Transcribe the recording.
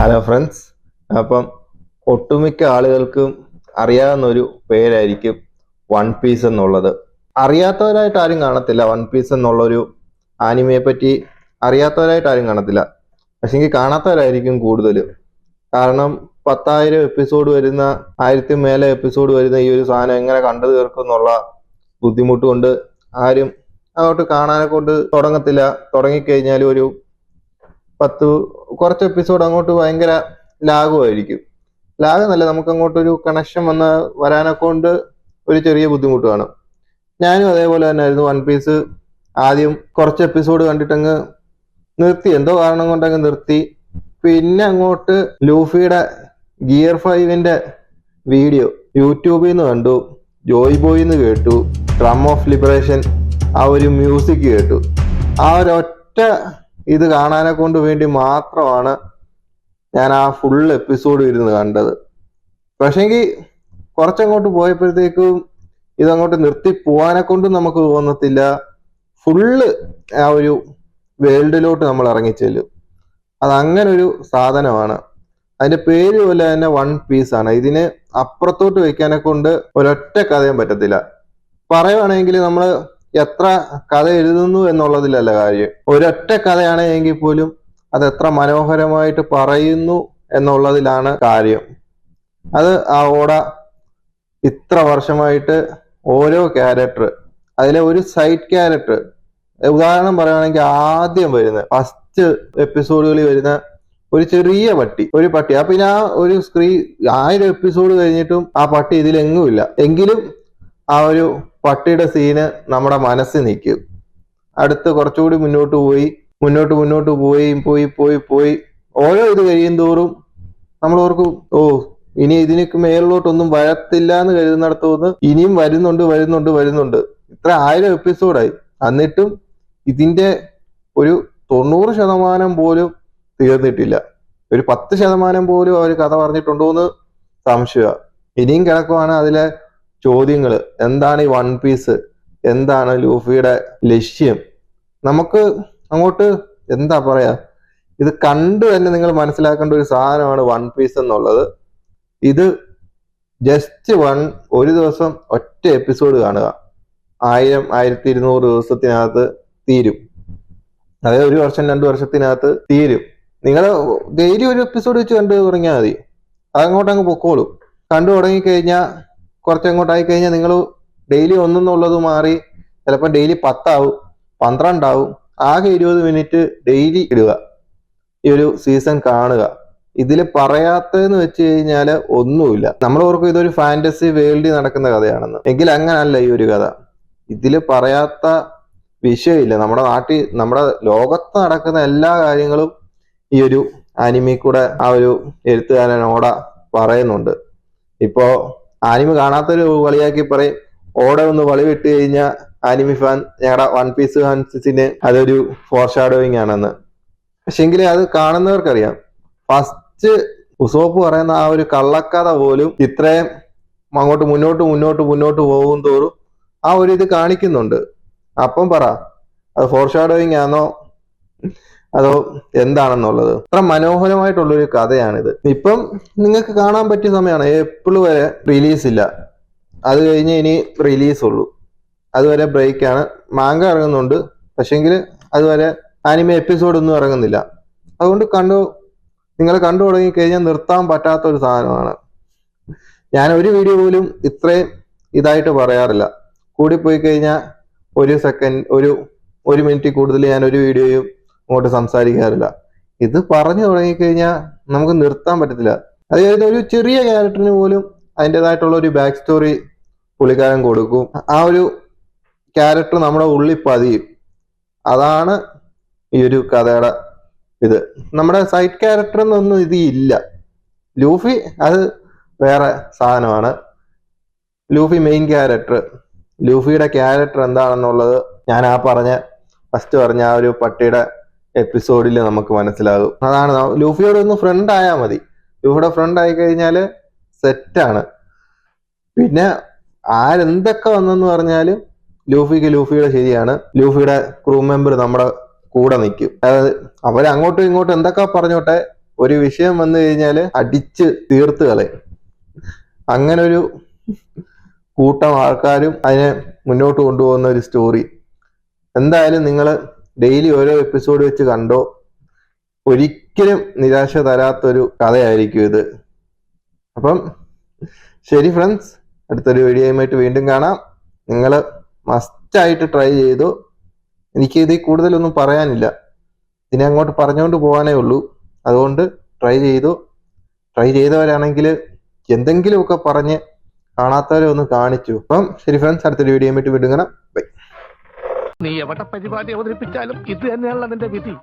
Hello friends. അപ്പം ഒട്ടുമിക്ക ആളുകൾക്കും അറിയാവുന്ന ഒരു പേരായിരിക്കും വൺ പീസ് എന്നുള്ളത്. അറിയാത്തവരായിട്ട് ആരും കാണത്തില്ല. വൺ പീസ് എന്നുള്ളൊരു ആനിമയെ പറ്റി അറിയാത്തവരായിട്ട് ആരും കാണത്തില്ല. പക്ഷെങ്കിൽ കാണാത്തവരായിരിക്കും കൂടുതൽ. കാരണം 10,000 എപ്പിസോഡ് വരുന്ന 1000 മേലെ എപ്പിസോഡ് വരുന്ന ഈ ഒരു സാധനം എങ്ങനെ കണ്ടു തീർക്കും എന്നുള്ള ബുദ്ധിമുട്ട് കൊണ്ട് ആരും അങ്ങോട്ട് കാണാനെ കൊണ്ട് തുടങ്ങത്തില്ല. തുടങ്ങിക്കഴിഞ്ഞാൽ ഒരു കുറച്ച് എപ്പിസോഡ് അങ്ങോട്ട് ഭയങ്കര ലാഗുമായിരിക്കും. ലാഗ് എന്നല്ല, നമുക്ക് അങ്ങോട്ടൊരു കണക്ഷൻ വരാനെ കൊണ്ട് ഒരു ചെറിയ ബുദ്ധിമുട്ട് കാണും. ഞാനും അതേപോലെ തന്നെ ആയിരുന്നു. വൺ പീസ് ആദ്യം കുറച്ച് എപ്പിസോഡ് കണ്ടിട്ടങ്ങ് നിർത്തി, എന്തോ കാരണം കൊണ്ടങ്ങ് നിർത്തി. പിന്നെ അങ്ങോട്ട് ലൂഫിയുടെ ഗിയർ 5ന്റെ വീഡിയോ യൂട്യൂബിൽ നിന്ന് കണ്ടു, ജോയ് ബോയിന്ന് കേട്ടു, ഡ്രം ഓഫ് ലിബറേഷൻ ആ ഒരു മ്യൂസിക് കേട്ടു. ആ ഒരൊറ്റ ഇത് കാണാനെ കൊണ്ട് വേണ്ടി മാത്രമാണ് ഞാൻ ആ ഫുൾ എപ്പിസോഡ് ഇരുന്ന് കണ്ടത്. പക്ഷെങ്കിൽ കുറച്ചങ്ങോട്ട് പോയപ്പോഴത്തേക്കും ഇതങ്ങോട്ട് നിർത്തി പോവാനെ കൊണ്ട് നമുക്ക് തോന്നത്തില്ല. ഫുള്ള് ആ ഒരു വേൾഡിലോട്ട് നമ്മൾ ഇറങ്ങിച്ചെല്ലും. അതങ്ങനെ ഒരു സാധനമാണ്. അതിന്റെ പേര് പോലെ തന്നെ വൺ പീസ് ആണ്. ഇതിന് അപ്പുറത്തോട്ട് വെക്കാനെ കൊണ്ട് ഒരൊറ്റ കഥയും പറ്റത്തില്ല. പറയുവാണെങ്കിൽ നമ്മൾ എത്ര കഥ എഴുതുന്നു എന്നുള്ളതിലല്ല കാര്യം. ഒരൊറ്റ കഥയാണെങ്കിൽ പോലും അത് എത്ര മനോഹരമായിട്ട് പറയുന്നു എന്നുള്ളതിലാണ് കാര്യം. അത് ആ ഓട ഇത്ര വർഷമായിട്ട് ഓരോ ക്യാരക്ടർ, അതിലെ ഒരു സൈഡ് ക്യാരക്ടർ, ഉദാഹരണം പറയുകയാണെങ്കിൽ ആദ്യം വരുന്ന ഫസ്റ്റ് എപ്പിസോഡുകളിൽ വരുന്ന ഒരു ചെറിയ ഒരു പട്ടി. അപ്പൊ പിന്നെ ആ ഒരു 1000 എപ്പിസോഡ് കഴിഞ്ഞിട്ടും ആ പട്ടി ഇതിലെങ്ങുമില്ല. എങ്കിലും ആ ഒരു പട്ടിയുടെ സീന് നമ്മുടെ മനസ്സിൽ നിൽക്കും. അടുത്ത് കുറച്ചുകൂടി മുന്നോട്ട് പോയി ഓരോ ഇത് കഴിയും തോറും നമ്മൾ ഓർക്കും, ഓ ഇനി ഇതിന് മേളിലോട്ടൊന്നും വരത്തില്ല എന്ന് കരുതുന്നിടത്തുനിന്ന് ഇനിയും വരുന്നുണ്ട്. ഇത്ര 1000 എപ്പിസോഡായി, എന്നിട്ടും ഇതിന്റെ ഒരു 90% പോലും തീർന്നിട്ടില്ല. ഒരു 10% പോലും അവർ കഥ പറഞ്ഞിട്ടുണ്ടോ എന്ന് സംശയമാണ്. ഇനിയും കിടക്കുവാണ് അതിലെ ചോദ്യങ്ങൾ. എന്താണ് ഈ വൺ പീസ്? എന്താണ് ലൂഫിയുടെ ലക്ഷ്യം? നമുക്ക് അങ്ങോട്ട് എന്താ പറയാ, ഇത് കണ്ടു തന്നെ നിങ്ങൾ മനസ്സിലാക്കേണ്ട ഒരു സാധനമാണ് വൺ പീസ് എന്നുള്ളത്. ഇത് ജസ്റ്റ് ഒരു ദിവസം ഒറ്റ എപ്പിസോഡ് കാണുക, 1000-1200 ദിവസത്തിനകത്ത് തീരും. അതായത് 1 വർഷം 2 വർഷത്തിനകത്ത് തീരും. നിങ്ങൾ ഡെയിലി ഒരു എപ്പിസോഡ് വെച്ച് കണ്ടു തുടങ്ങിയാൽ മതി. അതങ്ങോട്ടങ്ങ് പൊക്കോളും. കണ്ടു തുടങ്ങിക്കഴിഞ്ഞാൽ കുറച്ചങ്ങോട്ടായി കഴിഞ്ഞാൽ നിങ്ങൾ ഡെയിലി ഒന്നെന്നുള്ളത് മാറി ചിലപ്പോൾ ഡെയിലി 10 ആവും, 12 ആവും. ആകെ 20 മിനിറ്റ് ഡെയിലി ഇടുക, ഈ ഒരു സീസൺ കാണുക. ഇതിൽ പറയാത്തതെന്ന് വെച്ച് കഴിഞ്ഞാൽ ഒന്നുമില്ല. നമ്മൾ ഓർക്കും ഇതൊരു ഫാന്റസി വേൾഡിൽ നടക്കുന്ന കഥയാണെന്ന്. എങ്കിൽ അങ്ങനല്ല ഈ ഒരു കഥ. ഇതിൽ പറയാത്ത വിഷയമില്ല. നമ്മുടെ ലോകത്ത് നടക്കുന്ന എല്ലാ കാര്യങ്ങളും ഈ ഒരു ആനിമി കൂടെ ആ ഒരു എഴുത്തുകാരനോട പറയുന്നുണ്ട്. ഇപ്പോ ആനിമി കാണാത്തൊരു കളിയാക്കി പറയും, ഓടെ ഒന്ന് വളി വിട്ട് കഴിഞ്ഞാൽ ആനിമി ഫാൻ, ഞങ്ങളുടെ വൺ പീസ് ഫാൻസിന് അതൊരു ഫോർ ഷാഡോയിങ് ആണെന്ന്. പക്ഷെങ്കിൽ അത് കാണുന്നവർക്കറിയാം, ഫസ്റ്റ് ഉസോപ്പ് പറയുന്ന ആ ഒരു കള്ളക്കഥ പോലും ഇത്രയും അങ്ങോട്ട് മുന്നോട്ട് പോകും തോറും ആ ഒരു ഇത് കാണിക്കുന്നുണ്ട്. അപ്പം പറ, അത് ഫോർ ഷാഡോയിങ് ആണോ അതോ എന്താണെന്നുള്ളത്. അത്ര മനോഹരമായിട്ടുള്ളൊരു കഥയാണിത്. ഇപ്പം നിങ്ങൾക്ക് കാണാൻ പറ്റിയ സമയമാണ്. ഏപ്രിൽ വരെ റിലീസ് ഇല്ല, അത് കഴിഞ്ഞ് ഇനി റിലീസ് ഉള്ളൂ. അതുവരെ ബ്രേക്കാണ്. മാങ്ക ഇറങ്ങുന്നുണ്ട്, പക്ഷെങ്കിൽ അതുവരെ ആനിമെ എപ്പിസോഡ് ഒന്നും ഇറങ്ങുന്നില്ല. അതുകൊണ്ട് നിങ്ങൾ കണ്ടു തുടങ്ങിക്കഴിഞ്ഞാൽ നിർത്താൻ പറ്റാത്ത ഒരു സാധനമാണ്. ഞാൻ ഒരു വീഡിയോ പോലും ഇത്രയും ഇതായിട്ട് പറയാറില്ല. കൂടിപ്പോയി കഴിഞ്ഞാൽ 1 സെക്കൻഡ്, ഒരു മിനിറ്റ് കൂടുതൽ ഞാൻ ഒരു വീഡിയോയും അങ്ങോട്ട് സംസാരിക്കാറില്ല. ഇത് പറഞ്ഞു തുടങ്ങിക്കഴിഞ്ഞാൽ നമുക്ക് നിർത്താൻ പറ്റത്തില്ല. അതായത് ഒരു ചെറിയ ക്യാരക്ടറിന് പോലും അതിൻ്റെതായിട്ടുള്ള ഒരു ബാക്ക് സ്റ്റോറി പുള്ളിക്കാരൻ കൊടുക്കും. ആ ഒരു ക്യാരക്ടർ നമ്മുടെ ഉള്ളിൽ പതിയും. അതാണ് ഈ ഒരു കഥയുടെ ഇത്. നമ്മുടെ സൈഡ് ക്യാരക്ടർ എന്നൊന്നും ഇത് ഇല്ല. ലൂഫി അത് വേറെ സാധനമാണ്. Luffy main character. ലൂഫിയുടെ ക്യാരക്ടർ എന്താണെന്നുള്ളത് ഞാൻ ഫസ്റ്റ് പറഞ്ഞ ആ ഒരു പട്ടിയുടെ എപ്പിസോഡിൽ നമുക്ക് മനസ്സിലാകും. അതാണ്, ലൂഫിയോട് ഒന്ന് ഫ്രണ്ട് ആയാൽ മതി. ലൂഫിയുടെ ഫ്രണ്ട് ആയി കഴിഞ്ഞാൽ സെറ്റാണ്. പിന്നെ ആരെന്തൊക്കെ വന്നെന്ന് പറഞ്ഞാലും ലൂഫിയുടെ ശരിയാണ്. ലൂഫിയുടെ ക്രൂ മെമ്പർ നമ്മുടെ കൂടെ നിൽക്കും. അതായത് അവരങ്ങോട്ടും ഇങ്ങോട്ടും എന്തൊക്കെ പറഞ്ഞോട്ടെ, ഒരു വിഷയം വന്നു കഴിഞ്ഞാൽ അടിച്ച് തീർത്ത് കളയും. അങ്ങനെ ഒരു കൂട്ടം ആൾക്കാരും അതിനെ മുന്നോട്ട് കൊണ്ടുപോകുന്ന ഒരു സ്റ്റോറി. എന്തായാലും നിങ്ങൾ ഡെയിലി ഓരോ എപ്പിസോഡ് വെച്ച് കണ്ടോ, ഒരിക്കലും നിരാശ തരാത്തൊരു കഥയായിരിക്കും ഇത്. അപ്പം ശരി ഫ്രണ്ട്സ്, അടുത്തൊരു വീഡിയോയുമായിട്ട് വീണ്ടും കാണാം. നിങ്ങൾ മസ്റ്റായിട്ട് ട്രൈ ചെയ്തു. എനിക്ക് ഇതിൽ കൂടുതലൊന്നും പറയാനില്ല, ഇതിനെ അങ്ങോട്ട് പറഞ്ഞുകൊണ്ട് പോകാനേ ഉള്ളൂ. അതുകൊണ്ട് ട്രൈ ചെയ്തു. ട്രൈ ചെയ്തവരാണെങ്കിൽ എന്തെങ്കിലുമൊക്കെ പറഞ്ഞ് കാണാത്തവരെ ഒന്ന് കാണിച്ചു. അപ്പം ശരി ഫ്രണ്ട്സ്, അടുത്തൊരു വീഡിയോയുമായിട്ട് വീണ്ടും കാണാം. ബൈ. നീ എവിടെ പരിപാടി അവതരിപ്പിച്ചാലും ഇത് തന്നെയാണല്ലോ നിന്റെ വിധി.